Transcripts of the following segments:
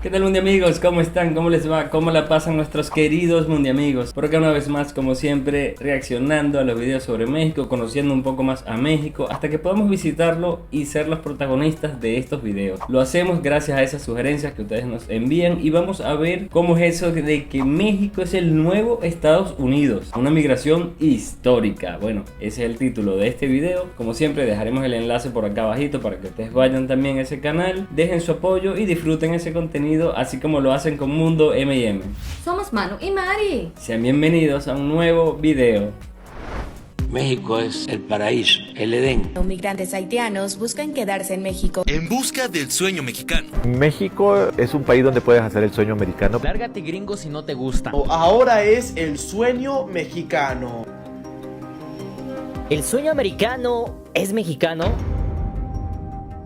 ¿Qué tal, mundiamigos? ¿Cómo están? ¿Cómo les va? ¿Cómo la pasan nuestros queridos mundiamigos? Por acá una vez más, como siempre, reaccionando a los videos sobre México, conociendo un poco más a México, hasta que podamos visitarlo y ser los protagonistas de estos videos. Lo hacemos gracias a esas sugerencias que ustedes nos envían y vamos a ver cómo es eso de que México es el nuevo Estados Unidos. Una migración histórica. Bueno, ese es el título de este video. Como siempre, dejaremos el enlace por acá abajito para que ustedes vayan también a ese canal, dejen su apoyo y disfruten ese contenido así como lo hacen con Mundo M&M. Somos Manu y Mari. Sean bienvenidos a un nuevo video. México es el paraíso, el Edén. Los migrantes haitianos buscan quedarse en México. En busca del sueño mexicano. México es un país donde puedes hacer el sueño americano. Lárgate, gringo, si no te gusta. Ahora es el sueño mexicano. ¿El sueño americano es mexicano?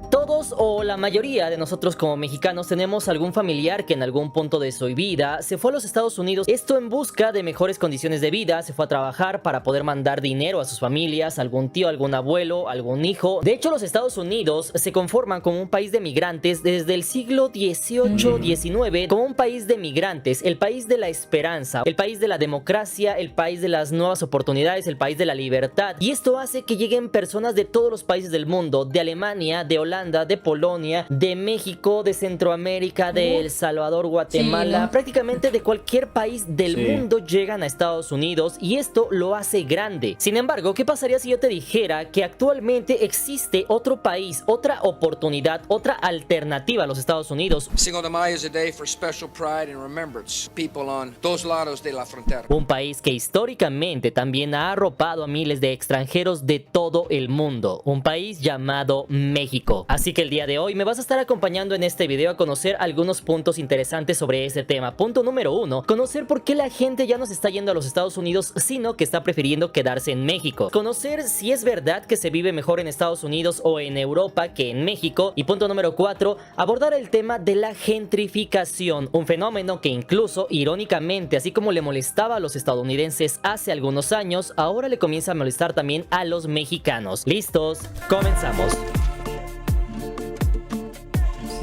Todos o la mayoría de nosotros como mexicanos tenemos algún familiar que en algún punto de su vida se fue a los Estados Unidos, esto en busca de mejores condiciones de vida, se fue a trabajar para poder mandar dinero a sus familias, algún tío, algún abuelo, algún hijo. De hecho, los Estados Unidos se conforman como un país de migrantes desde el siglo XVIII-XIX, como un país de migrantes, el país de la esperanza, el país de la democracia, el país de las nuevas oportunidades, el país de la libertad. Y esto hace que lleguen personas de todos los países del mundo, de Alemania, de Holanda, de Polonia, de México, de Centroamérica, de El Salvador, Guatemala, sí, ¿no? Prácticamente de cualquier país del mundo llegan a Estados Unidos y esto lo hace grande. Sin embargo, ¿qué pasaría si yo te dijera que actualmente existe otro país, otra oportunidad, otra alternativa a los Estados Unidos? Cinco de Mayo is a day for special pride and remembrance. People on dos lados de la frontera. Un país que históricamente también ha arropado a miles de extranjeros de todo el mundo. Un país llamado México. Así que el día de hoy me vas a estar acompañando en este video a conocer algunos puntos interesantes sobre ese tema. Punto número 1, conocer por qué la gente ya no se está yendo a los Estados Unidos, sino que está prefiriendo quedarse en México. Conocer si es verdad que se vive mejor en Estados Unidos o en Europa que en México. Y punto número 4, abordar el tema de la gentrificación, un fenómeno que incluso, irónicamente, así como le molestaba a los estadounidenses hace algunos años, ahora le comienza a molestar también a los mexicanos. ¿Listos? Comenzamos.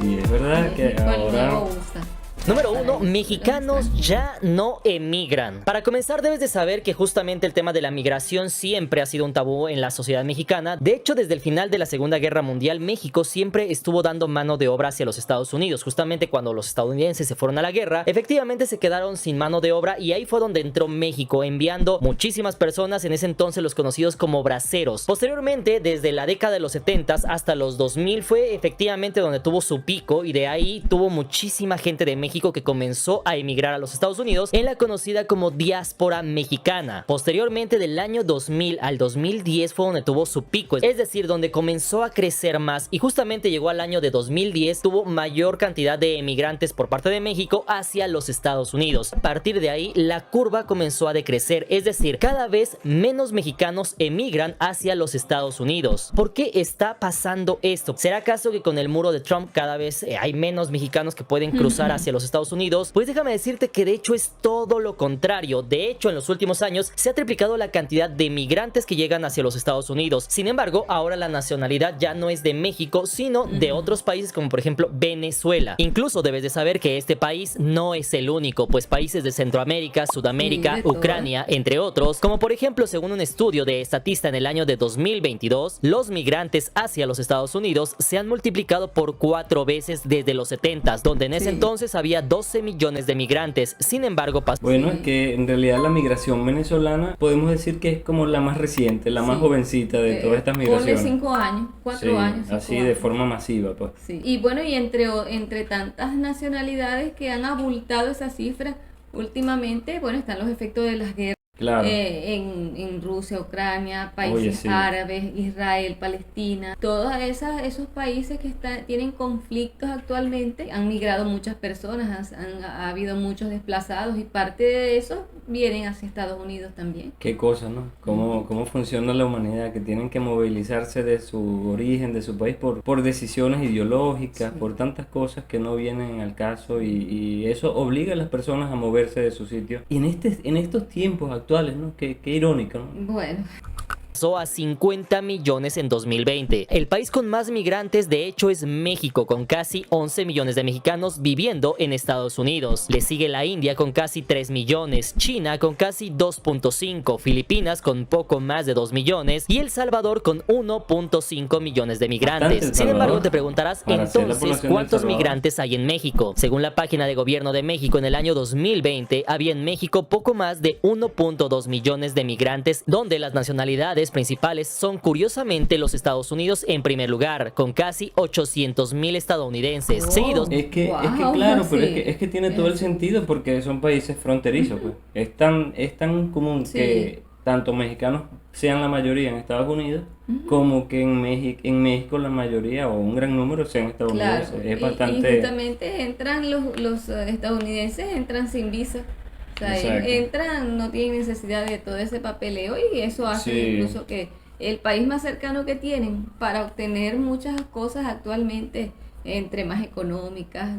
Sí, es verdad que ahora... No me gusta. Número 1, mexicanos ya no emigran. Para comenzar, debes de saber que justamente el tema de la migración siempre ha sido un tabú en la sociedad mexicana. De hecho, desde el final de la Segunda Guerra Mundial, México siempre estuvo dando mano de obra hacia los Estados Unidos. Justamente cuando los estadounidenses se fueron a la guerra, efectivamente se quedaron sin mano de obra y ahí fue donde entró México, enviando muchísimas personas, en ese entonces los conocidos como braceros. Posteriormente, desde la década de los 70 hasta los 2000 fue efectivamente donde tuvo su pico y de ahí tuvo muchísima gente de México que comenzó a emigrar a los Estados Unidos en la conocida como diáspora mexicana. Posteriormente, del año 2000 al 2010 fue donde tuvo su pico, es decir, donde comenzó a crecer más, y justamente llegó al año de 2010, tuvo mayor cantidad de emigrantes por parte de México hacia los Estados Unidos. A partir de ahí, la curva comenzó a decrecer, es decir, cada vez menos mexicanos emigran hacia los Estados Unidos. ¿Por qué está pasando esto? ¿Será acaso que con el muro de Trump cada vez hay menos mexicanos que pueden cruzar hacia los Estados Unidos? Pues déjame decirte que de hecho es todo lo contrario. De hecho, en los últimos años se ha triplicado la cantidad de migrantes que llegan hacia los Estados Unidos. Sin embargo, ahora la nacionalidad ya no es de México, sino de otros países como por ejemplo Venezuela. Incluso debes de saber que este país no es el único, pues países de Centroamérica, Sudamérica, Sí, de todo. Ucrania, entre otros, como por ejemplo, según un estudio de Statista en el año de 2022, los migrantes hacia los Estados Unidos se han multiplicado por 4 veces desde los 70s, donde en ese entonces había 12 millones de migrantes. Sin embargo, Bueno, es que en realidad la migración venezolana podemos decir que es como la más reciente, la más jovencita de todas estas Ponle migraciones. 5 años, 4 Sí, años. 5 así años. de forma masiva, pues. Sí. Y bueno, y entre tantas nacionalidades que han abultado esa cifra últimamente, bueno, están los efectos de las guerras. Claro. En Rusia, Ucrania, países Oye, sí. árabes, Israel, Palestina, todos esos países que tienen conflictos actualmente, han migrado muchas personas, ha habido muchos desplazados y parte de eso vienen hacia Estados Unidos también. Qué cosa, ¿no? Cómo funciona la humanidad, que tienen que movilizarse de su origen, de su país, por decisiones ideológicas, por tantas cosas que no vienen al caso, y eso obliga a las personas a moverse de su sitio. Y en estos tiempos actuales, ¿no? Qué irónico, ¿no? Bueno, pasó a 50 millones en 2020. El país con más migrantes de hecho es México, con casi 11 millones de mexicanos viviendo en Estados Unidos. Le sigue la India con casi 3 millones, China con casi 2.5, Filipinas con poco más de 2 millones y El Salvador con 1.5 millones de migrantes. Sin embargo, te preguntarás entonces ¿cuántos migrantes hay en México? Según la página de gobierno de México, en el año 2020 había en México poco más de 1.2 millones de migrantes, donde las nacionalidades principales son curiosamente los Estados Unidos en primer lugar, con casi 800,000 estadounidenses, seguidos. Es que claro, pero es que tiene todo el sentido porque son países fronterizos, pues. Es tan común que tanto mexicanos sean la mayoría en Estados Unidos, como que en México la mayoría o un gran número sean estadounidenses. Claro. Es bastante... Y justamente entran los estadounidenses, entran sin visa. O sea, entran, no tienen necesidad de todo ese papeleo y eso hace incluso que el país más cercano que tienen para obtener muchas cosas actualmente, entre más económicas,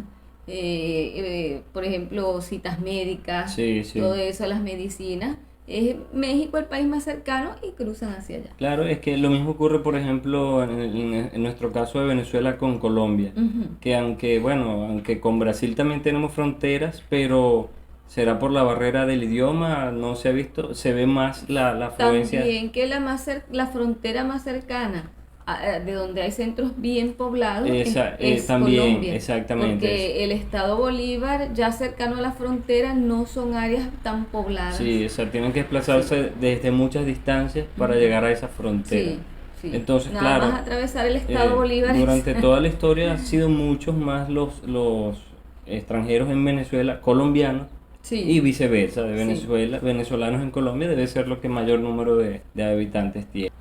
por ejemplo, citas médicas, todo eso, las medicinas, es México el país más cercano y cruzan hacia allá. Claro, es que lo mismo ocurre, por ejemplo, en nuestro caso de Venezuela con Colombia, que aunque con Brasil también tenemos fronteras, pero será por la barrera del idioma, no se ha visto, se ve más la afluencia. También que la frontera más cercana, de donde hay centros bien poblados, es también, Colombia, exactamente. porque el estado Bolívar, ya cercano a la frontera, no son áreas tan pobladas. Sí, o sea, tienen que desplazarse desde muchas distancias para llegar a esa frontera. Sí. Entonces, nada claro, más atravesar el estado Bolívar. Durante toda la historia han sido muchos más los extranjeros en Venezuela, colombianos, y viceversa, de Venezuela, venezolanos en Colombia debe ser lo que mayor número de habitantes tiene.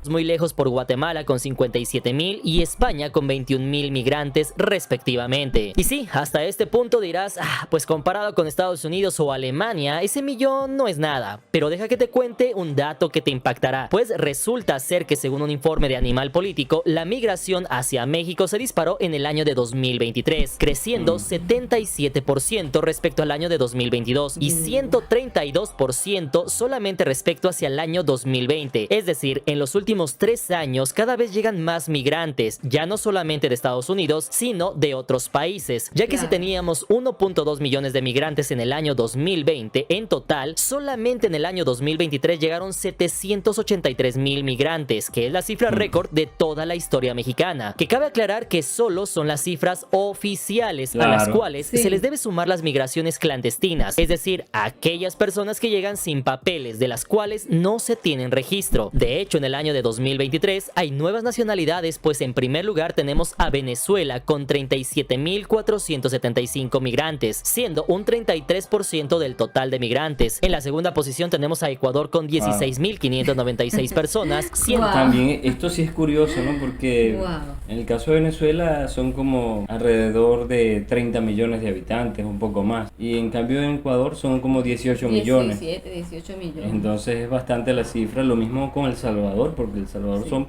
Muy lejos por Guatemala con 57,000 y España con 21,000 migrantes respectivamente. Y sí, hasta este punto dirás, pues comparado con Estados Unidos o Alemania, ese millón no es nada. Pero deja que te cuente un dato que te impactará, pues resulta ser que según un informe de Animal Político, la migración hacia México se disparó en el año de 2023, creciendo 77% respecto al año de 2022 y 132% solamente respecto hacia el año 2020. Es decir, en los últimos 3 años cada vez llegan más migrantes, ya no solamente de Estados Unidos, sino de otros países, ya que si teníamos 1.2 millones de migrantes en el año 2020, en total, solamente en el año 2023 llegaron 783,000 migrantes, que es la cifra récord de toda la historia mexicana, que cabe aclarar que solo son las cifras oficiales, a las cuales se les debe sumar las migraciones clandestinas, es decir, aquellas personas que llegan sin papeles, de las cuales no se tienen registro. De hecho, en el año de 2023 hay nuevas nacionalidades, pues en primer lugar tenemos a Venezuela con 37,475 migrantes, siendo un 33% del total de migrantes. En la segunda posición tenemos a Ecuador con 16,596 personas. También esto sí es curioso, ¿no? Porque en el caso de Venezuela son como alrededor de 30 millones de habitantes, un poco más. Y en cambio en Ecuador son como 18 millones. 18 millones. Entonces es bastante la cifra. Lo mismo con El Salvador, porque El Salvador son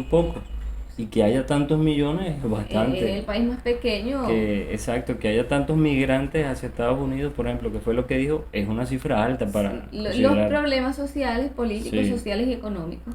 pocos. Y que haya tantos millones es bastante. Es el país más pequeño. Exacto, que haya tantos migrantes hacia Estados Unidos, por ejemplo, que fue lo que dijo, es una cifra alta para los problemas sociales, políticos, sociales y económicos.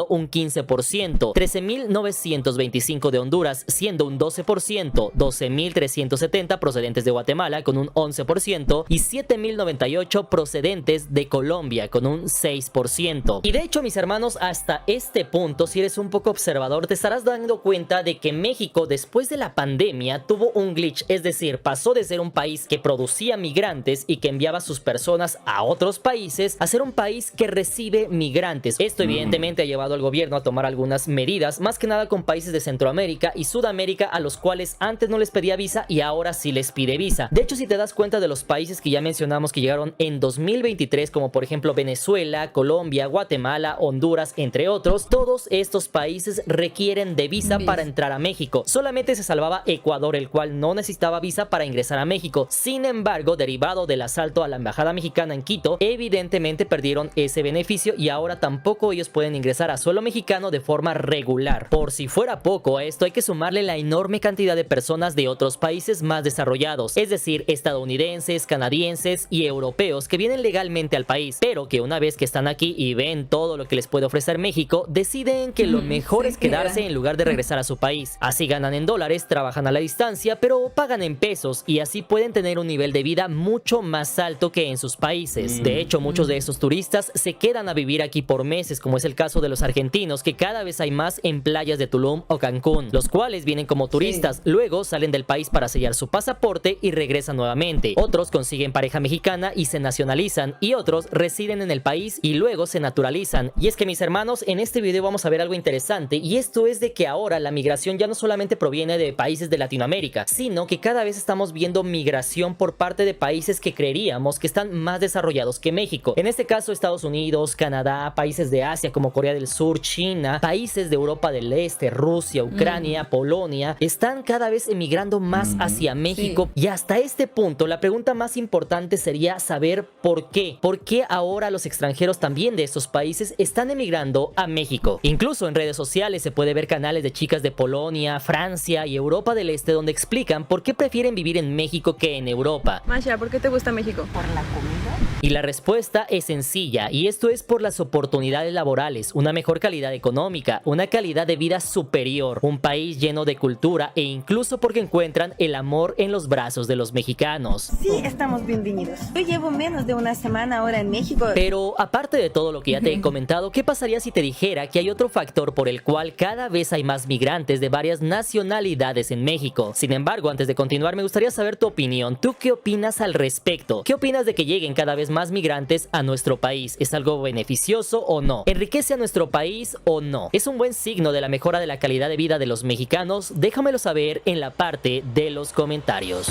Un 15%, 13,925 de Honduras, siendo un 12%, 12,370 procedentes de Guatemala con un 11% y 7,098 procedentes de Colombia con un 6%. Y de hecho, mis hermanos, hasta este punto, si eres un poco observador, te estarás dando cuenta de que México, después de la pandemia, tuvo un glitch, es decir, pasó de ser un país que producía migrantes y que enviaba a sus personas a otros países a ser un país que recibe migrantes. Esto evidentemente ha llevado al gobierno a tomar algunas medidas, más que nada con países de Centroamérica y Sudamérica, a los cuales antes no les pedía visa y ahora sí les pide visa. De hecho, si te das cuenta de los países que ya mencionamos que llegaron en 2023, como por ejemplo Venezuela, Colombia, Guatemala, Honduras, entre otros, todos estos países requieren de visa para entrar a México. Solamente se salvaba Ecuador, el cual no necesitaba visa para ingresar a México. Sin embargo, derivado del asalto a la embajada mexicana en Quito, evidentemente perdieron ese beneficio y ahora tampoco ellos pueden ingresar a suelo mexicano de forma regular. Por si fuera poco, a esto hay que sumarle la enorme cantidad de personas de otros países más desarrollados, es decir, estadounidenses, canadienses y europeos que vienen legalmente al país, pero que una vez que están aquí y ven todo lo que les puede ofrecer México, deciden que lo mejor es quedarse en lugar de regresar a su país. Así ganan en dólares, trabajan a la distancia, pero pagan en pesos y así pueden tener un nivel de vida mucho más alto que en sus países. De hecho, muchos de esos turistas se quedan a vivir aquí por meses, como es el caso de los argentinos, que cada vez hay más en playas de Tulum o Cancún, los cuales vienen como turistas, luego salen del país para sellar su pasaporte y regresan nuevamente. Otros consiguen pareja mexicana y se nacionalizan, y otros residen en el país y luego se naturalizan. Y es que, mis hermanos, en este video vamos a ver algo interesante, y esto es de que ahora la migración ya no solamente proviene de países de Latinoamérica, sino que cada vez estamos viendo migración por parte de países que creeríamos que están más desarrollados que México. En este caso, Estados Unidos, Canadá, países de Asia como Corea del Sur, China, países de Europa del Este, Rusia, Ucrania, Polonia, están cada vez emigrando más hacia México. Y hasta este punto, la pregunta más importante sería saber por qué. ¿Por qué ahora los extranjeros también de estos países están emigrando a México? Incluso en redes sociales se puede ver canales de chicas de Polonia, Francia y Europa del Este donde explican por qué prefieren vivir en México que en Europa. Masha, ¿por qué te gusta México? Por la comida. Y la respuesta es sencilla, y esto es por las oportunidades laborales, una mejor calidad económica, una calidad de vida superior, un país lleno de cultura e incluso porque encuentran el amor en los brazos de los mexicanos. Sí, estamos bienvenidos. Yo llevo menos de una semana ahora en México. Pero aparte de todo lo que ya te he comentado, ¿qué pasaría si te dijera que hay otro factor por el cual cada vez hay más migrantes de varias nacionalidades en México? Sin embargo, antes de continuar, me gustaría saber tu opinión. ¿Tú qué opinas al respecto? ¿Qué opinas de que lleguen cada vez más migrantes a nuestro país? ¿Es algo beneficioso o no? ¿Enriquece a nuestro país o no? ¿Es un buen signo de la mejora de la calidad de vida de los mexicanos? Déjamelo saber en la parte de los comentarios.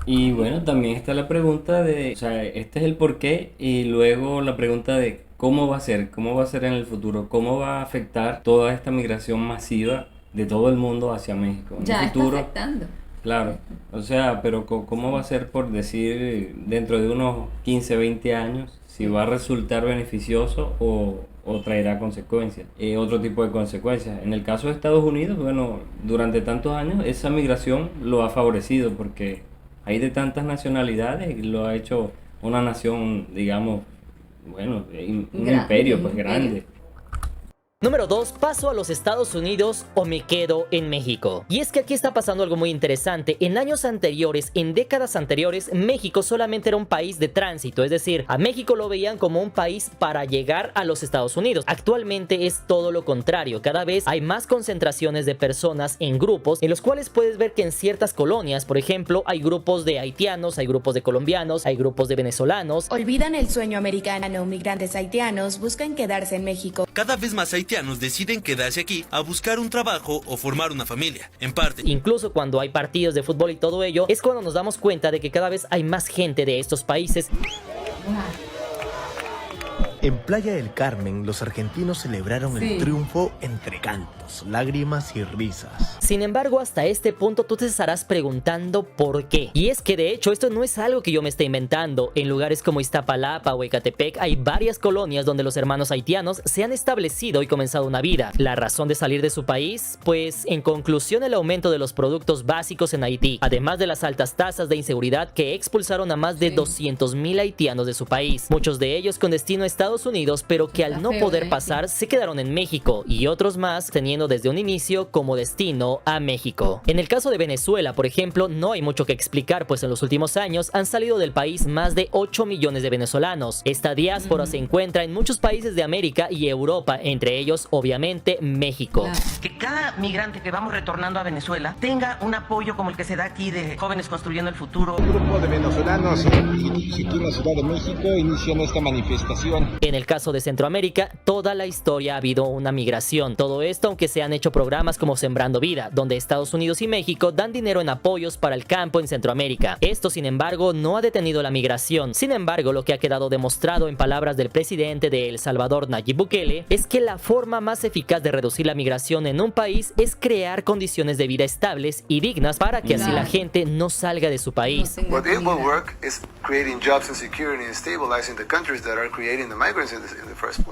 Y bueno, también está la pregunta de, o sea, este es el porqué, y luego la pregunta de cómo va a ser en el futuro, cómo va a afectar toda esta migración masiva de todo el mundo hacia México. Ya el está futuro, afectando. claro, o sea, pero ¿cómo va a ser, por decir, dentro de unos 15, 20 años, si va a resultar beneficioso o traerá consecuencias, otro tipo de consecuencias? En el caso de Estados Unidos, bueno, durante tantos años esa migración lo ha favorecido porque hay de tantas nacionalidades y lo ha hecho una nación, digamos, bueno, un imperio pues grande. Número 2. ¿Paso a los Estados Unidos o me quedo en México? Y es que aquí está pasando algo muy interesante. En años anteriores, en décadas anteriores, México solamente era un país de tránsito, es decir, a México lo veían como un país para llegar a los Estados Unidos. Actualmente es todo lo contrario. Cada vez hay más concentraciones de personas en grupos, en los cuales puedes ver que en ciertas colonias, por ejemplo, hay grupos de haitianos, hay grupos de colombianos, hay grupos de venezolanos. Olvidan el sueño americano. Migrantes haitianos buscan quedarse en México. Cada vez más haitianos deciden quedarse aquí a buscar un trabajo o formar una familia, en parte. Incluso cuando hay partidos de fútbol y todo ello, es cuando nos damos cuenta de que cada vez hay más gente de estos países. En Playa del Carmen, los argentinos celebraron el triunfo entre cantos, lágrimas y risas. Sin embargo, hasta este punto tú te estarás preguntando por qué. Y es que de hecho esto no es algo que yo me esté inventando. En lugares como Iztapalapa o Ecatepec hay varias colonias donde los hermanos haitianos se han establecido y comenzado una vida. ¿La razón de salir de su país? Pues en conclusión, el aumento de los productos básicos en Haití, además de las altas tasas de inseguridad que expulsaron a más de 200,000 haitianos de su país, muchos de ellos con destino a Estados Unidos, pero que al no poder pasar se quedaron en México, y otros más teniendo desde un inicio como destino a México. En el caso de Venezuela, por ejemplo, no hay mucho que explicar, pues en los últimos años han salido del país más de 8 millones de venezolanos. Esta diáspora se encuentra en muchos países de América y Europa, entre ellos obviamente México. Que cada migrante que vamos retornando a Venezuela tenga un apoyo como el que se da aquí de Jóvenes Construyendo el Futuro. Un grupo de venezolanos aquí en la Ciudad de México inician esta manifestación. En el caso de Centroamérica, toda la historia ha habido una migración. Todo esto aunque se han hecho programas como Sembrando Vida, donde Estados Unidos y México dan dinero en apoyos para el campo en Centroamérica. Esto, sin embargo, no ha detenido la migración. Sin embargo, lo que ha quedado demostrado en palabras del presidente de El Salvador, Nayib Bukele, es que la forma más eficaz de reducir la migración en un país es crear condiciones de vida estables y dignas para que así la gente no salga de su país. What it will work is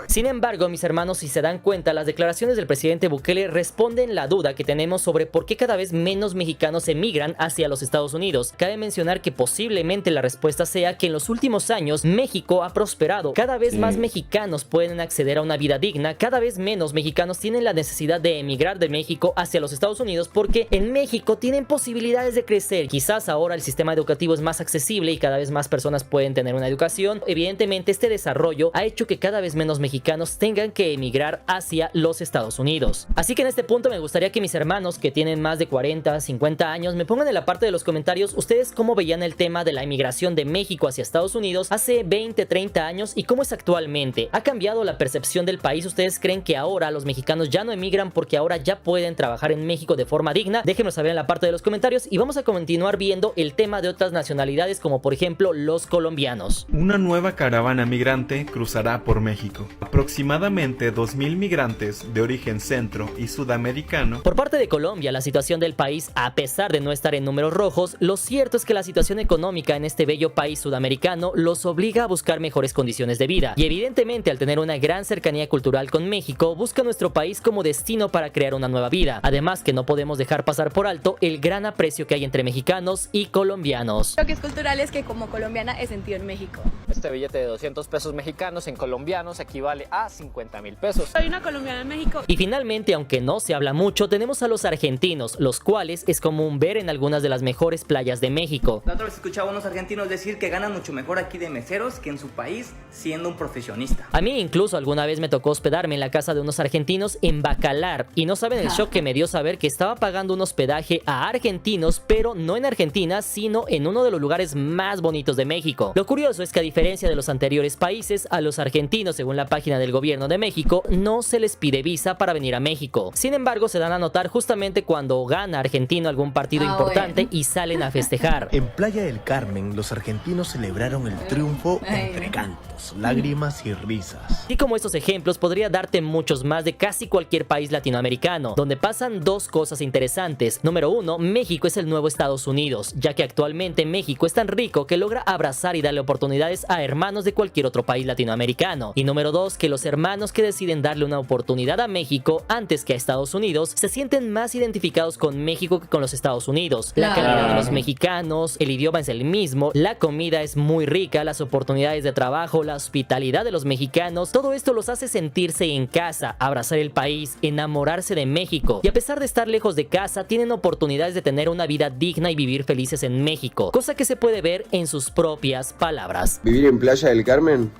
Sin embargo, mis hermanos, si se dan cuenta, las declaraciones del presidente Bukele responden la duda que tenemos sobre por qué cada vez menos mexicanos emigran hacia los Estados Unidos. Cabe mencionar que posiblemente la respuesta sea que en los últimos años México ha prosperado. Cada vez más mexicanos pueden acceder a una vida digna, cada vez menos mexicanos tienen la necesidad de emigrar de México hacia los Estados Unidos porque en México tienen posibilidades de crecer. Quizás ahora el sistema educativo es más accesible y cada vez más personas pueden tener una educación. Evidentemente este desarrollo ha hecho que cada vez menos mexicanos tengan que emigrar hacia los Estados Unidos. Así que en este punto me gustaría que mis hermanos que tienen más de 40, 50 años me pongan en la parte de los comentarios ustedes cómo veían el tema de la emigración de México hacia Estados Unidos hace 20, 30 años y cómo es actualmente. ¿Ha cambiado la percepción del país? ¿Ustedes creen que ahora los mexicanos ya no emigran porque ahora ya pueden trabajar en México de forma digna? Déjenme saber en la parte de los comentarios y vamos a continuar viendo el tema de otras nacionalidades como por ejemplo los colombianos. Una nueva caravana migrante cruzará por México. Aproximadamente 2,000 migrantes de origen centro y sudamericano. Por parte de Colombia, la situación del país, a pesar de no estar en números rojos, lo cierto es que la situación económica en este bello país sudamericano los obliga a buscar mejores condiciones de vida. Y evidentemente, al tener una gran cercanía cultural con México, busca nuestro país como destino para crear una nueva vida. Además que no podemos dejar pasar por alto el gran aprecio que hay entre mexicanos y colombianos. Lo que es cultural es que como colombiana he sentido en México. Este billete de 200 pesos mexicanos en colombianos equivale a 50,000 pesos. Soy una colombiana en México. Y finalmente, aunque no se habla mucho, tenemos a los argentinos, los cuales es común ver en algunas de las mejores playas de México. La otra vez escuchaba a unos argentinos decir que ganan mucho mejor aquí de meseros que en su país siendo un profesionista. A mí incluso alguna vez me tocó hospedarme en la casa de unos argentinos en Bacalar y no saben el shock que me dio saber que estaba pagando un hospedaje a argentinos, pero no en Argentina, sino en uno de los lugares más bonitos de México. Lo curioso es que a diferencia de los anteriores países, a los argentinos, según la página del gobierno de México, no se les pide visa para venir a México. Sin embargo, se dan a notar justamente cuando gana Argentino algún partido importante y salen a festejar. En Playa del Carmen, los argentinos celebraron el triunfo entre cantos, lágrimas y risas. Y como estos ejemplos, podría darte muchos más de casi cualquier país latinoamericano, donde pasan dos cosas interesantes. Número uno, México es el nuevo Estados Unidos, ya que actualmente México es tan rico que logra abrazar y darle oportunidades a hermanos de cualquier otro país latinoamericano. Y número dos, que los hermanos que deciden darle una oportunidad a México antes que a Estados Unidos se sienten más identificados con México que con los Estados Unidos. La calidad de los mexicanos, el idioma es el mismo, la comida es muy rica, las oportunidades de trabajo, la hospitalidad de los mexicanos, todo esto los hace sentirse en casa, abrazar el país, enamorarse de México. Y a pesar de estar lejos de casa, tienen oportunidades de tener una vida digna y vivir felices en México, cosa que se puede ver en sus propias palabras. Vivir en Playa del Carmen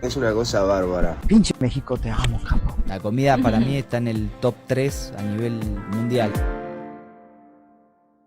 es una cosa bárbara. Pinche México, te amo, cabrón. La comida para mí está en el top 3 a nivel mundial.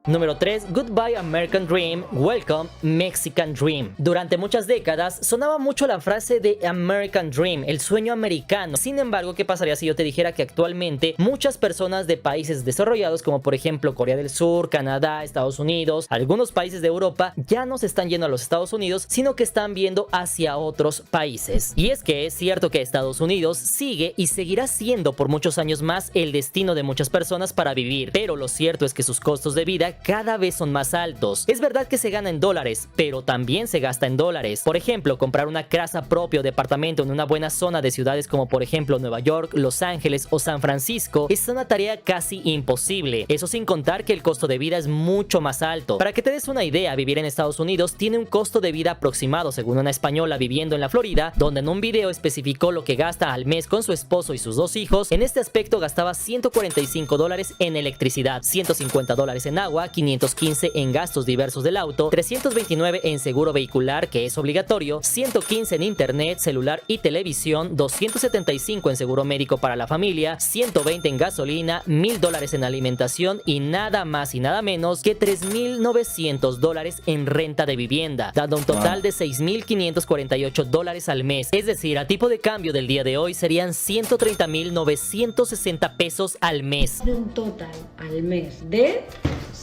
Número 3. Goodbye American Dream, Welcome Mexican Dream. Durante muchas décadas sonaba mucho la frase de American Dream, el sueño americano. Sin embargo, ¿qué pasaría si yo te dijera que actualmente muchas personas de países desarrollados como por ejemplo Corea del Sur, Canadá, Estados Unidos, algunos países de Europa ya no se están yendo a los Estados Unidos, sino que están viendo hacia otros países? Y es que es cierto que Estados Unidos sigue y seguirá siendo por muchos años más el destino de muchas personas para vivir, pero lo cierto es que sus costos de vida cada vez son más altos. Es verdad que se gana en dólares, pero también se gasta en dólares. Por ejemplo, comprar una casa propia o departamento en una buena zona de ciudades como por ejemplo Nueva York, Los Ángeles o San Francisco es una tarea casi imposible. Eso sin contar que el costo de vida es mucho más alto. Para que te des una idea, vivir en Estados Unidos tiene un costo de vida aproximado, según una española viviendo en la Florida, donde en un video especificó lo que gasta al mes con su esposo y sus 2 hijos. En este aspecto gastaba $145 en electricidad, $150 en agua, 515 en gastos diversos del auto, 329 en seguro vehicular, que es obligatorio, 115 en internet, celular y televisión, 275 en seguro médico para la familia, 120 en gasolina, $1,000 en alimentación y nada más y nada menos que $3,900 en renta de vivienda, dando un total de $6,548 al mes. Es decir, a tipo de cambio del día de hoy serían 130,960 pesos al mes. Un total al mes de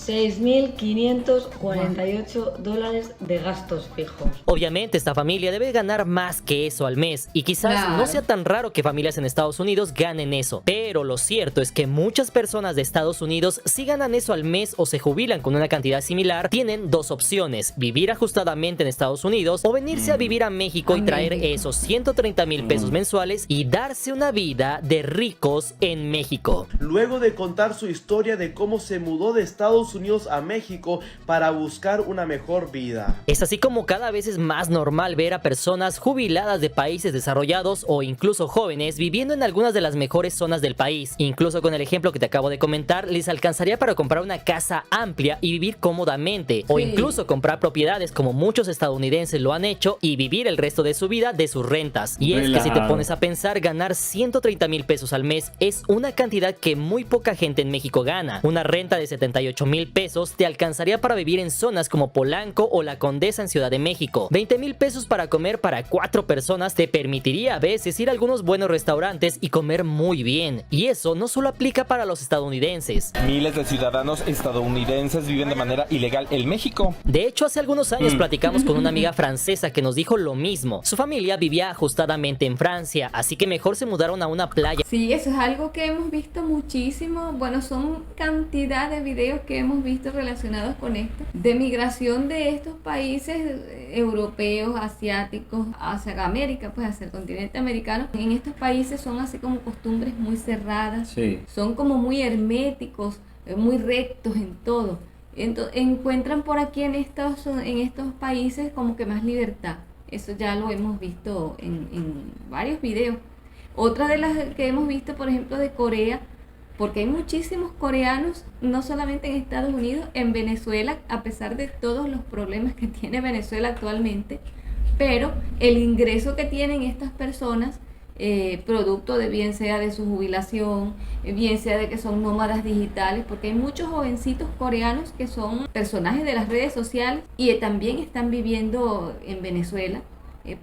$6.548 de gastos fijos. Obviamente esta familia debe ganar más que eso al mes y quizás no sea tan raro que familias en Estados Unidos ganen eso, pero lo cierto es que muchas personas de Estados Unidos, si ganan eso al mes o se jubilan con una cantidad similar, tienen dos opciones: vivir ajustadamente en Estados Unidos o venirse a vivir a México y traer esos 130,000 pesos mensuales y darse una vida de ricos en México. Luego de contar su historia de cómo se mudó de Estados Unidos a México para buscar una mejor vida. Es así como cada vez es más normal ver a personas jubiladas de países desarrollados o incluso jóvenes viviendo en algunas de las mejores zonas del país. Incluso con el ejemplo que te acabo de comentar, les alcanzaría para comprar una casa amplia y vivir cómodamente, o incluso comprar propiedades como muchos estadounidenses lo han hecho y vivir el resto de su vida de sus rentas. Y es que si te pones a pensar, ganar 130,000 pesos al mes es una cantidad que muy poca gente en México gana. Una renta de 78,000 pesos te alcanzaría para vivir en zonas como Polanco o La Condesa en Ciudad de México. 20,000 pesos para comer para 4 personas te permitiría a veces ir a algunos buenos restaurantes y comer muy bien. Y eso no solo aplica para los estadounidenses. Miles de ciudadanos estadounidenses viven de manera ilegal en México. De hecho, hace algunos años platicamos con una amiga francesa que nos dijo lo mismo. Su familia vivía ajustadamente en Francia, así que mejor se mudaron a una playa. Sí, eso es algo que hemos visto muchísimo. Bueno, son cantidad de videos que hemos visto relacionados con esto, de migración de estos países europeos, asiáticos, hacia América, pues hacia el continente americano. En estos países son así como costumbres muy cerradas, son como muy herméticos, muy rectos en todo. Entonces, encuentran por aquí en estos países como que más libertad. Eso ya lo hemos visto en varios videos. Otra de las que hemos visto, por ejemplo, de Corea, porque hay muchísimos coreanos, no solamente en Estados Unidos, en Venezuela, a pesar de todos los problemas que tiene Venezuela actualmente, pero el ingreso que tienen estas personas, producto de bien sea de su jubilación, bien sea de que son nómadas digitales, porque hay muchos jovencitos coreanos que son personajes de las redes sociales y también están viviendo en Venezuela,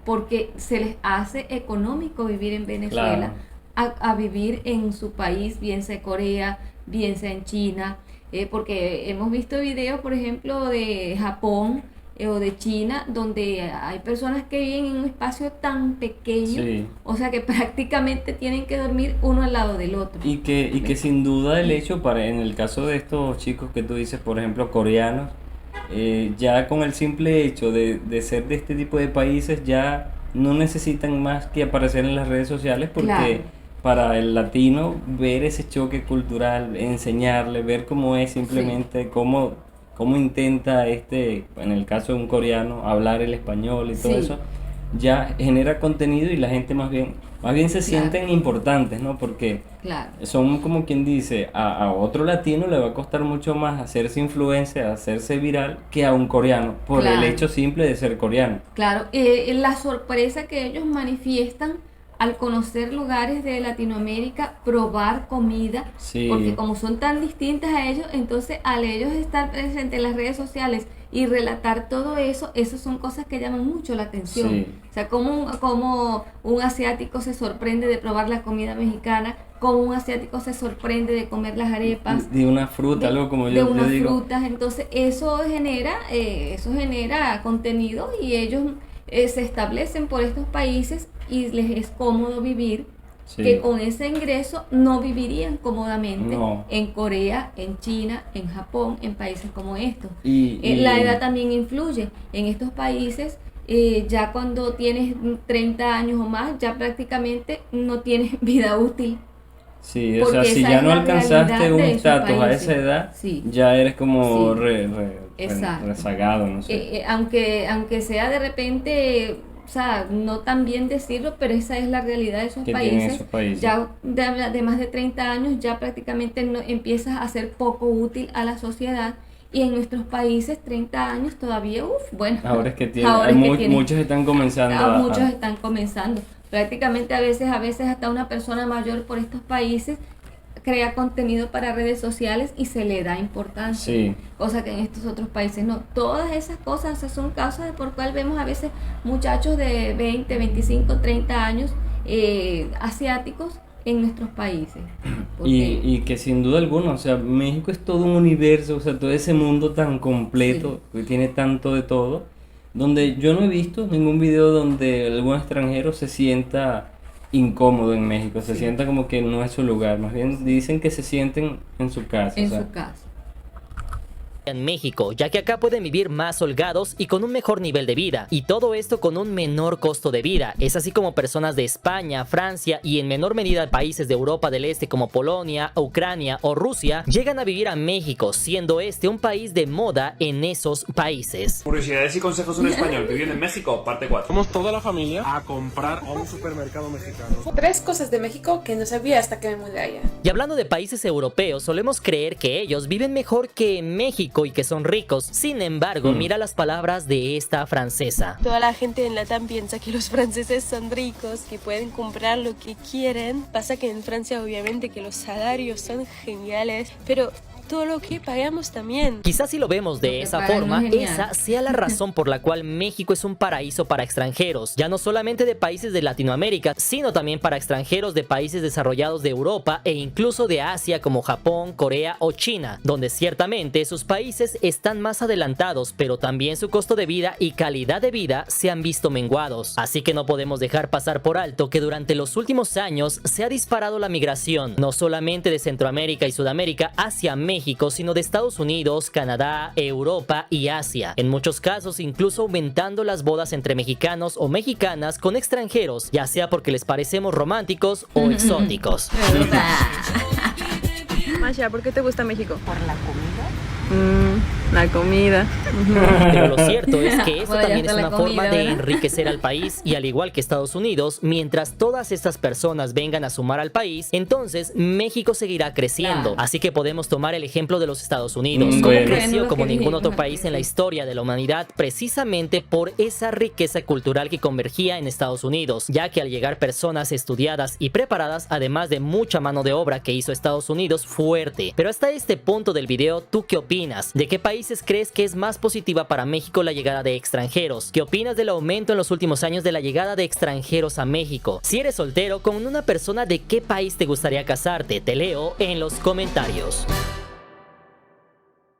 porque se les hace económico vivir en Venezuela, a vivir en su país, bien sea Corea, bien sea en China, porque hemos visto videos, por ejemplo, de Japón o de China, donde hay personas que viven en un espacio tan pequeño, o sea que prácticamente tienen que dormir uno al lado del otro. Y que sin duda el hecho, en el caso de estos chicos que tú dices, por ejemplo, coreanos, ya con el simple hecho de ser de este tipo de países, ya no necesitan más que aparecer en las redes sociales, porque para el latino ver ese choque cultural, enseñarle, ver cómo es simplemente, cómo intenta en el caso de un coreano, hablar el español y todo eso, ya genera contenido y la gente más bien se sienten importantes, ¿no? Porque son como quien dice, a otro latino le va a costar mucho más hacerse influencer, hacerse viral, que a un coreano, por el hecho simple de ser coreano. Claro, la sorpresa que ellos manifiestan al conocer lugares de Latinoamérica, probar comida, porque como son tan distintas a ellos, entonces al ellos estar presentes en las redes sociales y relatar todo eso, esas son cosas que llaman mucho la atención. O sea, como un asiático se sorprende de probar la comida mexicana, como un asiático se sorprende de comer las arepas. De una fruta, algo como yo digo. De unas frutas, entonces eso genera contenido y ellos se establecen por estos países y les es cómodo vivir, que con ese ingreso no vivirían cómodamente en Corea, en China, en Japón, en países como estos. La edad también influye. En estos países, ya cuando tienes 30 años o más, ya prácticamente no tienes vida útil. Sí, o sea, si ya no alcanzaste un estatus a esa edad, ya eres como rezagado, no sé. Aunque sea de repente, o sea, no tan bien decirlo, pero esa es la realidad de esos países. Ya de más de 30 años ya prácticamente empiezas a ser poco útil a la sociedad. Y en nuestros países 30 años todavía, ahora es que muchos están comenzando. Muchos están comenzando. Prácticamente a veces hasta una persona mayor por estos países crea contenido para redes sociales y se le da importancia, cosa que en estos otros países no. Todas esas cosas, o sea, son causas por cual vemos a veces muchachos de 20, 25, 30 años asiáticos en nuestros países. Y que sin duda alguna, o sea, México es todo un universo, o sea, todo ese mundo tan completo, que tiene tanto de todo, donde yo no he visto ningún video donde algún extranjero se sienta incómodo en México, se sienta como que no es su lugar, más bien dicen que se sienten en su casa. En su casa. En México, ya que acá pueden vivir más holgados y con un mejor nivel de vida, y todo esto con un menor costo de vida. Es así como personas de España, Francia y en menor medida países de Europa del Este como Polonia, Ucrania o Rusia llegan a vivir a México, siendo este un país de moda en esos países. Curiosidades y consejos en español viviendo en México, parte 4. Vamos toda la familia a comprar a un supermercado mexicano. 3 cosas de México que no sabía hasta que me mudé allá. Y hablando de países europeos, solemos creer que ellos viven mejor que en México y que son ricos. Sin embargo, mira las palabras de esta francesa. Toda la gente en Latam piensa que los franceses son ricos, que pueden comprar lo que quieren. Pasa que en Francia obviamente que los salarios son geniales, pero todo lo que pagamos también. Quizás si lo vemos de esa forma, esa sea la razón por la cual México es un paraíso para extranjeros, ya no solamente de países de Latinoamérica, sino también para extranjeros de países desarrollados de Europa e incluso de Asia como Japón, Corea o China, donde ciertamente sus países están más adelantados, pero también su costo de vida y calidad de vida se han visto menguados. Así que no podemos dejar pasar por alto que durante los últimos años se ha disparado la migración, no solamente de Centroamérica y Sudamérica hacia México, sino de Estados Unidos, Canadá, Europa y Asia. En muchos casos incluso aumentando las bodas entre mexicanos o mexicanas con extranjeros, ya sea porque les parecemos románticos o exóticos. Masha, ¿por qué te gusta México? ¿Por la comida? La comida. Pero lo cierto es que esto también es una forma de enriquecer al país, y al igual que Estados Unidos, mientras todas estas personas vengan a sumar al país, entonces México seguirá creciendo. Así que podemos tomar el ejemplo de los Estados Unidos, como creció como ningún otro país en la historia de la humanidad, precisamente por esa riqueza cultural que convergía en Estados Unidos, ya que al llegar personas estudiadas y preparadas, además de mucha mano de obra que hizo Estados Unidos fuerte. Pero hasta este punto del video, ¿tú qué opinas? ¿De qué países crees que es más positiva para México la llegada de extranjeros? ¿Qué opinas del aumento en los últimos años de la llegada de extranjeros a México? Si eres soltero, con una persona, ¿de qué país te gustaría casarte? Te leo en los comentarios.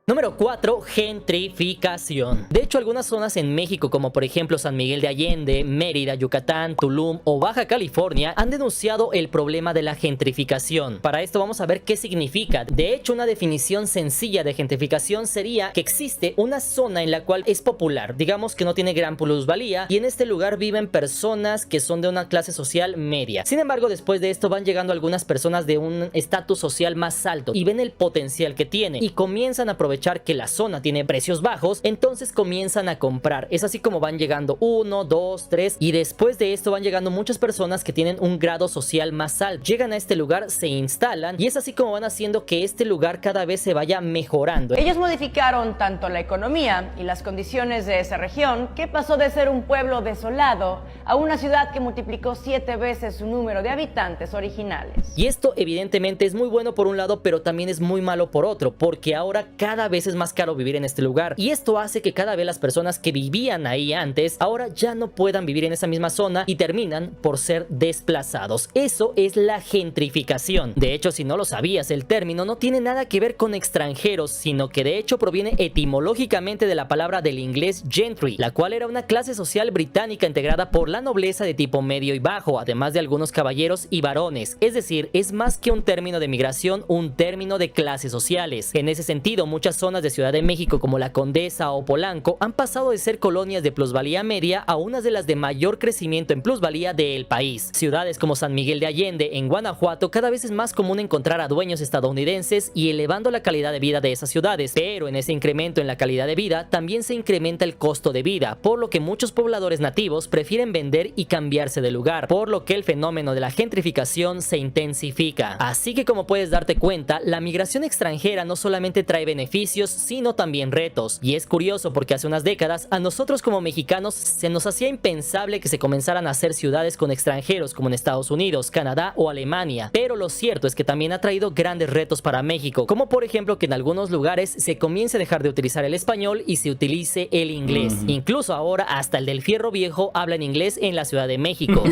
Número 4. Gentrificación. De hecho, algunas zonas en México, como por ejemplo San Miguel de Allende, Mérida, Yucatán, Tulum o Baja California, han denunciado el problema de la gentrificación. Para esto vamos a ver qué significa. De hecho, una definición sencilla de gentrificación sería que existe una zona en la cual es popular, digamos que no tiene gran plusvalía, y en este lugar viven personas que son de una clase social media. Sin embargo, después de esto van llegando algunas personas de un estatus social más alto y ven el potencial que tiene y comienzan a aprovechar que la zona tiene precios bajos, entonces comienzan a comprar. Es así como van llegando 1, 2, 3 y después de esto van llegando muchas personas que tienen un grado social más alto. Llegan a este lugar, se instalan y es así como van haciendo que este lugar cada vez se vaya mejorando. Ellos modificaron tanto la economía y las condiciones de esa región que pasó de ser un pueblo desolado a una ciudad que multiplicó 7 veces su número de habitantes originales. Y esto evidentemente es muy bueno por un lado, pero también es muy malo por otro, porque ahora cada vez es más caro vivir en este lugar y esto hace que cada vez las personas que vivían ahí antes ahora ya no puedan vivir en esa misma zona y terminan por ser desplazados. Eso es la gentrificación. De hecho, si no lo sabías, el término no tiene nada que ver con extranjeros, sino que de hecho proviene etimológicamente de la palabra del inglés gentry, la cual era una clase social británica integrada por la nobleza de tipo medio y bajo, además de algunos caballeros y varones. Es decir, es más que un término de migración, un término de clases sociales. En ese sentido, muchas zonas de Ciudad de México como la Condesa o Polanco han pasado de ser colonias de plusvalía media a unas de las de mayor crecimiento en plusvalía del país. Ciudades como San Miguel de Allende en Guanajuato, cada vez es más común encontrar a dueños estadounidenses y elevando la calidad de vida de esas ciudades, pero en ese incremento en la calidad de vida también se incrementa el costo de vida, por lo que muchos pobladores nativos prefieren vender y cambiarse de lugar, por lo que el fenómeno de la gentrificación se intensifica. Así que, como puedes darte cuenta, la migración extranjera no solamente trae beneficios, sino también retos. Y es curioso porque hace unas décadas a nosotros como mexicanos se nos hacía impensable que se comenzaran a hacer ciudades con extranjeros como en Estados Unidos, Canadá o Alemania. Pero lo cierto es que también ha traído grandes retos para México, como por ejemplo que en algunos lugares se comience a dejar de utilizar el español y se utilice el inglés. Incluso ahora hasta el del Fierro Viejo habla en inglés en la Ciudad de México.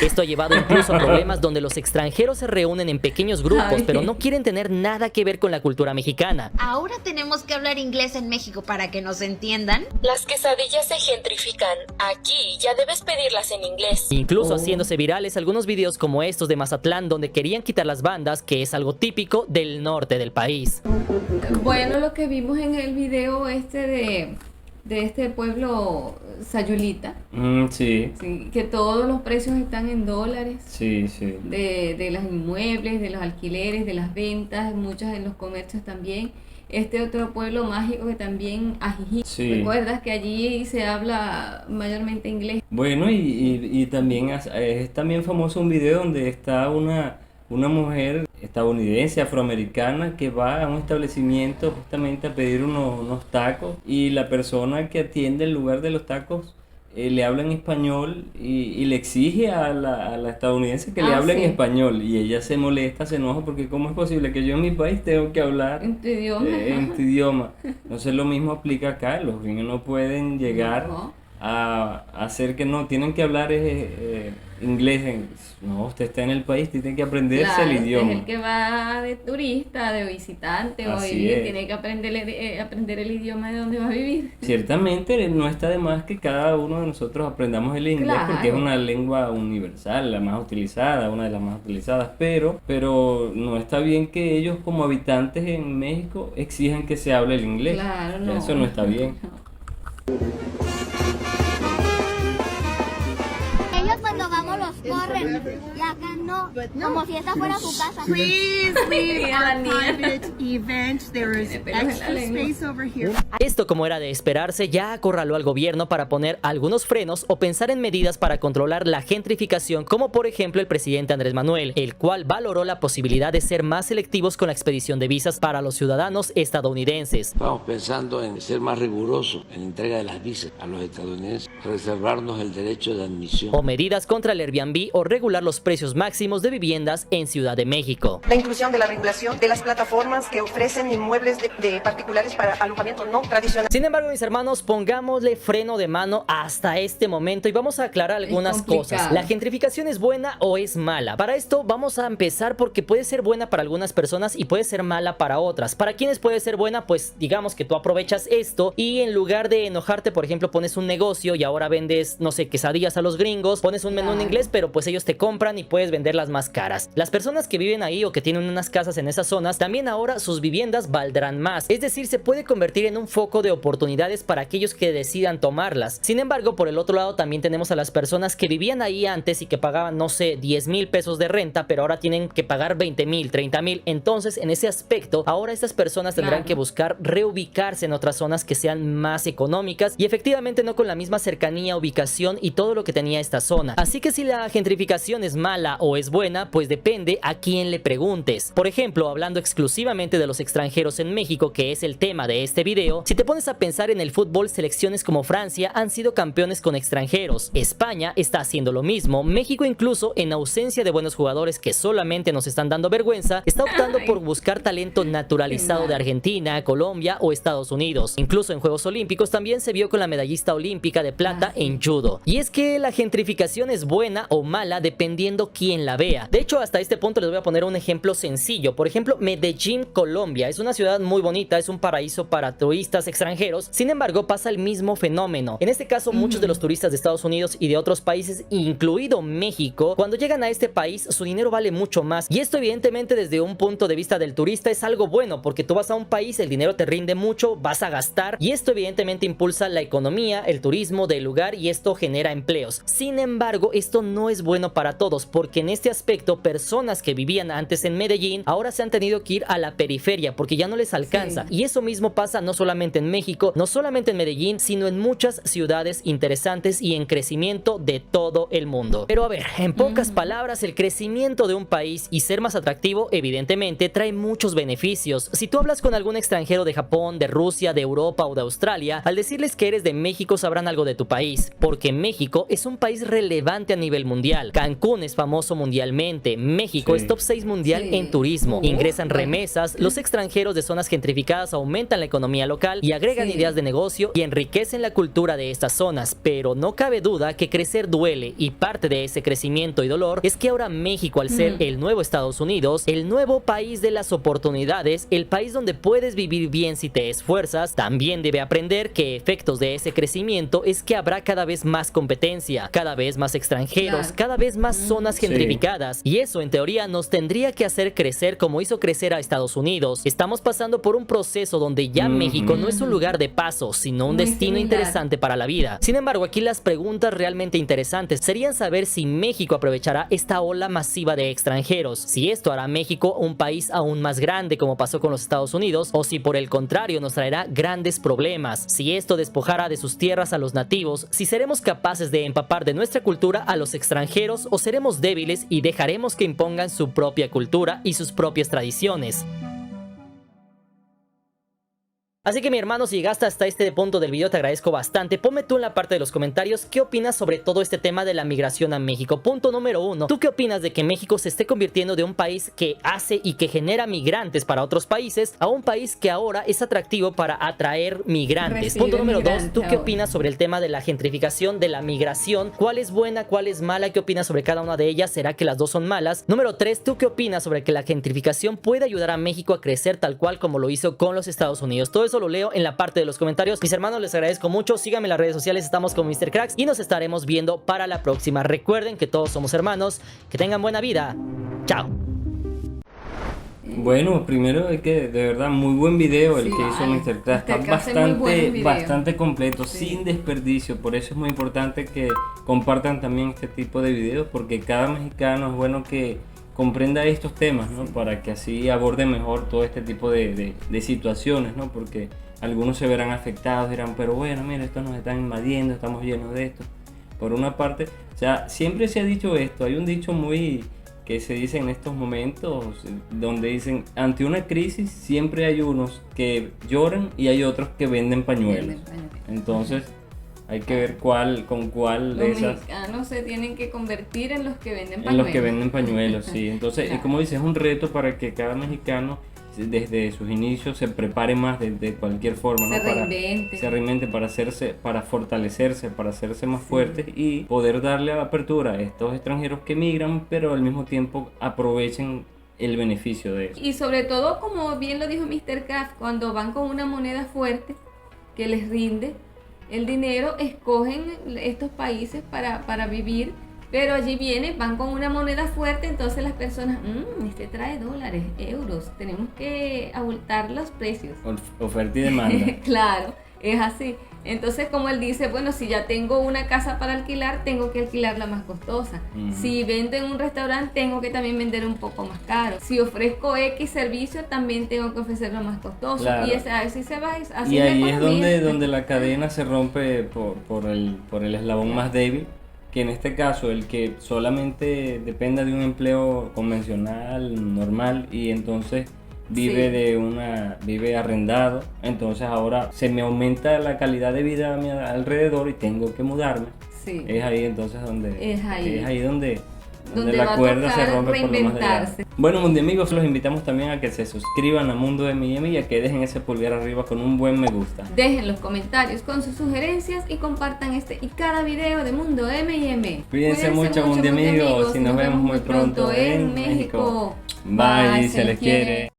Esto ha llevado incluso a problemas donde los extranjeros se reúnen en pequeños grupos, pero no quieren tener nada que ver con la cultura mexicana. Ahora tenemos que hablar inglés en México para que nos entiendan. Las quesadillas se gentrifican. Aquí ya debes pedirlas en inglés. Incluso haciéndose virales algunos videos como estos de Mazatlán, donde querían quitar las bandas, que es algo típico del norte del país. Bueno, lo que vimos en el video de este pueblo Sayulita, Sí. sí, que todos los precios están en dólares, Sí, sí. de los inmuebles, de los alquileres, de las ventas, muchas en los comercios también. Este otro pueblo mágico que también, Ajijic, Sí. recuerdas que allí se habla mayormente inglés. Bueno, y también es también famoso un video donde está una mujer estadounidense, afroamericana, que va a un establecimiento justamente a pedir unos tacos, y la persona que atiende el lugar de los tacos le habla en español y le exige a la estadounidense que le hable en español, y ella se molesta, se enoja, porque ¿cómo es posible que yo en mi país tengo que hablar en tu idioma? En tu idioma? Entonces lo mismo aplica acá, los gringos no pueden llegar a hacer que no, tienen que hablar inglés. No, usted está en el país, tiene que aprenderse el idioma. Es el que va de turista, de visitante o Así vivir, es. tiene que aprender el idioma de donde va a vivir. Ciertamente no está de más que cada uno de nosotros aprendamos el inglés, Claro. porque es una lengua universal, la más utilizada, una de las más utilizadas, pero no está bien que ellos como habitantes en México exijan que se hable el inglés. Claro, no. Eso no está bien. Ellos cuando vamos los corren y acá no, como si esta fuera su casa. Please leave A la our niña. private event. There is pelos en la extra lengua. space over here. Esto, como era de esperarse, ya acorraló al gobierno para poner algunos frenos o pensar en medidas para controlar la gentrificación, como por ejemplo el presidente Andrés Manuel, el cual valoró la posibilidad de ser más selectivos con la expedición de visas para los ciudadanos estadounidenses. Estamos pensando en ser más rigurosos en la entrega de las visas a los estadounidenses, reservarnos el derecho de admisión. O medidas contra el Airbnb o regular los precios máximos de viviendas en Ciudad de México. La inclusión de la regulación de las plataformas que ofrecen inmuebles de particulares para alojamiento no tradicional. Sin embargo, mis hermanos, pongámosle freno de mano hasta este momento y vamos a aclarar algunas cosas. ¿La gentrificación es buena o es mala? Para esto vamos a empezar porque puede ser buena para algunas personas y puede ser mala para otras. ¿Para quienes puede ser buena? Pues digamos que tú aprovechas esto y en lugar de enojarte, por ejemplo, pones un negocio y ahora vendes, no sé, quesadillas a los gringos, pones un menú en inglés, pero pues ellos te compran y puedes venderlas más caras. Las personas que viven ahí o que tienen unas casas en esas zonas, también ahora sus viviendas valdrán más. Es decir, se puede convertir en un foco de oportunidades para aquellos que decidan tomarlas. Sin embargo, por el otro lado también tenemos a las personas que vivían ahí antes y que pagaban, no sé, 10,000 pesos de renta, pero ahora tienen que pagar 20,000, 30,000. Entonces, en ese aspecto, ahora estas personas tendrán que buscar reubicarse en otras zonas que sean más económicas y efectivamente no con la misma cercanía, ubicación y todo lo que tenía esta zona. Así que si la gentrificación es mala o es buena, pues depende a quién le preguntes. Por ejemplo, hablando exclusivamente de los extranjeros en México, que es el tema de este video, si te pones a pensar en el fútbol, selecciones como Francia han sido campeones con extranjeros. España está haciendo lo mismo. México, incluso en ausencia de buenos jugadores que solamente nos están dando vergüenza, está optando por buscar talento naturalizado de Argentina, Colombia o Estados Unidos. Incluso en Juegos Olímpicos también se vio con la medallista olímpica de plata en judo. Y es que la gentrificación es buena o mala dependiendo quién la vea. De hecho, hasta este punto les voy a poner un ejemplo sencillo. Por ejemplo, Medellín, Colombia. Es una ciudad muy bonita, es un paraíso para turistas extranjeros. Sin embargo, pasa el mismo fenómeno. En este caso, muchos de los turistas de Estados Unidos y de otros países, incluido México, cuando llegan a este país, su dinero vale mucho más. Y esto, evidentemente, desde un punto de vista del turista es algo bueno, porque tú vas a un país, el dinero te rinde mucho, vas a gastar, y esto evidentemente impulsa la economía, el turismo del lugar, y esto genera empleos. Sin embargo, esto no es bueno para todos, porque en este aspecto, personas que vivían antes en Medellín, ahora se han tenido que ir a la periferia, porque ya no les alcanza. Y eso mismo pasa no solamente en México, no solamente en Medellín, sino en muchas ciudades interesantes y en crecimiento de todo el mundo. Pero a ver, en pocas palabras, el crecimiento de un país y ser más atractivo, evidentemente, trae muchos beneficios. Si tú hablas con algún extranjero de Japón, de Rusia, de Europa o de Australia, al decirles que eres de México, sabrán algo de tu país, porque México es un país relevante a nivel mundial. Cancún es famoso mundialmente, México es top 6 mundial en turismo, ingresan remesas, los extranjeros de zonas gentrificadas aumentan la economía local y agregan ideas de negocio y enriquecen la cultura de estas zonas, pero no cabe duda que crecer duele y parte de ese crecimiento y dolor es que ahora México, al ser el nuevo Estados Unidos, el nuevo país de las oportunidades, el país donde puedes vivir bien si te esfuerzas, también debe aprender que efectos de ese crecimiento es que habrá cada vez más competencia, cada vez más extranjeros, cada vez más zonas gentrificadas, y eso en teoría nos tendría que hacer crecer como hizo crecer a Estados Unidos. Estamos pasando por un proceso donde ya México no es un lugar de paso, sino un destino interesante para la vida. Sin embargo, aquí las preguntas realmente interesantes serían saber si México aprovechará esta ola masiva de extranjeros, si esto hará a México un país aún más grande como pasó con los Estados Unidos, o si por el contrario nos traerá grandes problemas, si esto despojará de sus tierras a los nativos, si seremos capaces de empapar de nuestra cultura a los extranjeros o seremos débiles y dejaremos que impongan su propia cultura y sus propias tradiciones. Así que mi hermano, si llegaste hasta este punto del video te agradezco bastante. Ponme tú en la parte de los comentarios qué opinas sobre todo este tema de la migración a México. Punto número 1, ¿tú qué opinas de que México se esté convirtiendo de un país que hace y que genera migrantes para otros países a un país que ahora es atractivo para atraer migrantes? Punto número 2, ¿tú qué opinas sobre el tema de la gentrificación, de la migración? ¿Cuál es buena, cuál es mala? ¿Qué opinas sobre cada una de ellas? ¿Será que las dos son malas? Número 3, ¿tú qué opinas sobre que la gentrificación puede ayudar a México a crecer tal cual como lo hizo con los Estados Unidos? Todo eso lo leo en la parte de los comentarios. Mis hermanos, les agradezco mucho. Síganme en las redes sociales, estamos con Mr. Cracks y nos estaremos viendo para la próxima. Recuerden que todos somos hermanos. Que tengan buena vida. Chao. Bueno, primero es que de verdad muy buen video el que hizo Mr. Cracks. Está bastante completo, sin desperdicio. Por eso es muy importante que compartan también este tipo de videos, porque cada mexicano es bueno que comprenda estos temas, ¿no? Para que así aborde mejor todo este tipo de situaciones, ¿no? Porque algunos se verán afectados, dirán, pero bueno, mira, estos nos están invadiendo, estamos llenos de esto. Por una parte, o sea, siempre se ha dicho esto, hay un dicho muy que se dice en estos momentos, donde dicen, ante una crisis siempre hay unos que lloran y hay otros que venden pañuelos. Entonces, hay que ver con cuál de esas. Los mexicanos se tienen que convertir en los que venden pañuelos. En los que venden pañuelos, sí. Entonces, claro, como dices, es un reto para que cada mexicano desde sus inicios se prepare más de cualquier forma, ¿no? Se reinvente para fortalecerse, para hacerse más fuertes y poder darle apertura a estos extranjeros que migran, pero al mismo tiempo aprovechen el beneficio de eso. Y sobre todo, como bien lo dijo Mr. Cracks, cuando van con una moneda fuerte que les rinde el dinero, escogen estos países para vivir, pero allí van con una moneda fuerte, entonces las personas, este trae dólares, euros, tenemos que abultar los precios. Oferta y demanda. Claro, es así. Entonces, como él dice, bueno, si ya tengo una casa para alquilar, tengo que alquilarla más costosa. Si vendo en un restaurante, tengo que también vender un poco más caro. Si ofrezco X servicio, también tengo que ofrecerlo más costoso. Claro. Y así se va. Así y ahí es donde la cadena se rompe por el eslabón más débil, que en este caso el que solamente dependa de un empleo convencional, normal, y entonces vive arrendado, entonces ahora se me aumenta la calidad de vida a mi alrededor y tengo que mudarme. Es ahí entonces donde la cuerda se rompe por lo más delgado. Bueno, Mundi amigos, los invitamos también a que se suscriban a Mundo M&M y a que dejen ese pulgar arriba con un buen me gusta. Dejen los comentarios con sus sugerencias y compartan este y cada video de Mundo M&M. Cuídense mucho, Mundi amigos, y nos vemos muy pronto en México. Bye, se les quiere.